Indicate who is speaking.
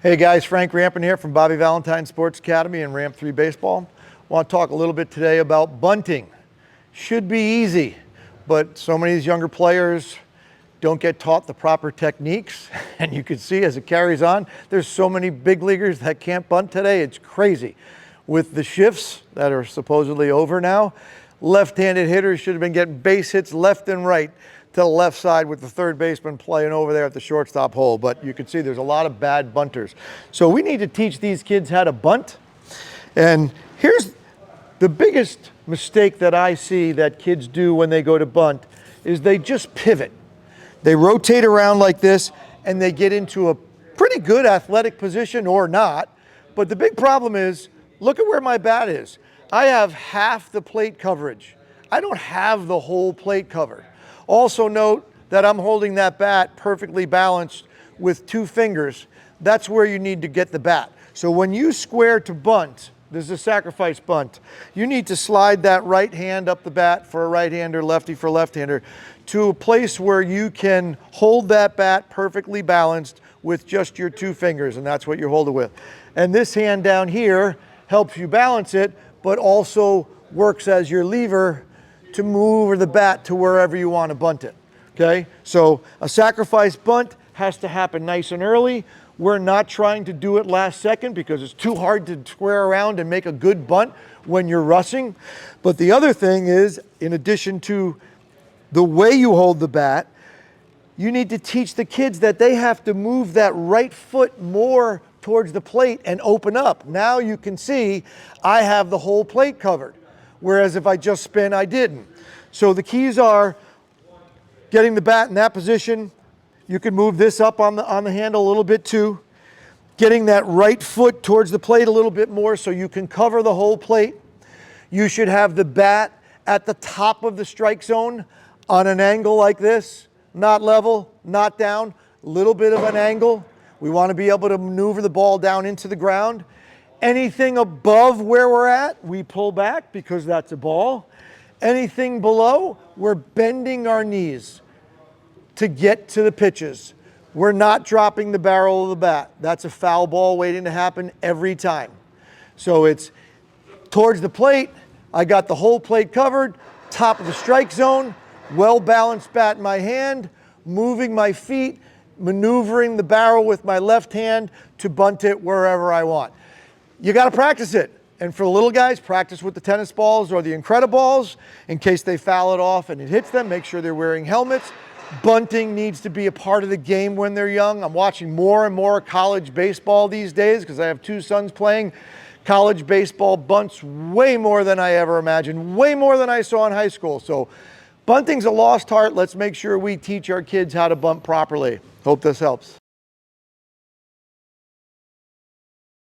Speaker 1: Hey guys, Frank Rampin here from Bobby Valentine Sports Academy and Ramp 3 Baseball. I want to talk a little bit today about bunting. Should be easy, but so many of these younger players don't get taught the proper techniques. And you can see as it carries on, there's so many big leaguers that can't bunt today. It's crazy. With the shifts that are supposedly over now, left-handed hitters should have been getting base hits left and right to the left side with the third baseman playing over there at the shortstop hole. But you can see there's a lot of bad bunters. So we need to teach these kids how to bunt. And here's the biggest mistake that I see that kids do when they go to bunt is they just pivot. They rotate around like this and they get into a pretty good athletic position or not. But the big problem is, look at where my bat is. I have half the plate coverage. I don't have the whole plate covered. Also note that I'm holding that bat perfectly balanced with 2 fingers. That's where you need to get the bat. So when you square to bunt, this is a sacrifice bunt, you need to slide that right hand up the bat for a right-hander, lefty for left-hander, to a place where you can hold that bat perfectly balanced with just your 2 fingers, and that's what you're holding with. And this hand down here helps you balance it, but also works as your lever to move the bat to wherever you want to bunt it, okay? So a sacrifice bunt has to happen nice and early. We're not trying to do it last second because it's too hard to square around and make a good bunt when you're rushing. But the other thing is, in addition to the way you hold the bat, you need to teach the kids that they have to move that right foot more towards the plate and open up. Now you can see I have the whole plate covered. Whereas if I just spin, I didn't. So the keys are getting the bat in that position. You can move this up on the handle a little bit too. Getting that right foot towards the plate a little bit more so you can cover the whole plate. You should have the bat at the top of the strike zone on an angle like this. Not level, not down, a little bit of an angle. We want to be able to maneuver the ball down into the ground. Anything above where we're at, we pull back because that's a ball. Anything below, we're bending our knees to get to the pitches. We're not dropping the barrel of the bat. That's a foul ball waiting to happen every time. So it's towards the plate. I got the whole plate covered, top of the strike zone, well-balanced bat in my hand, moving my feet, maneuvering the barrel with my left hand to bunt it wherever I want. You got to practice it. And for the little guys, practice with the tennis balls or the Encoder balls in case they foul it off and it hits them. Make sure they're wearing helmets. Bunting needs to be a part of the game when they're young. I'm watching more and more college baseball these days because I have 2 sons playing college baseball. Bunts way more than I ever imagined, way more than I saw in high school. So bunting's a lost art. Let's make sure we teach our kids how to bunt properly. Hope this helps.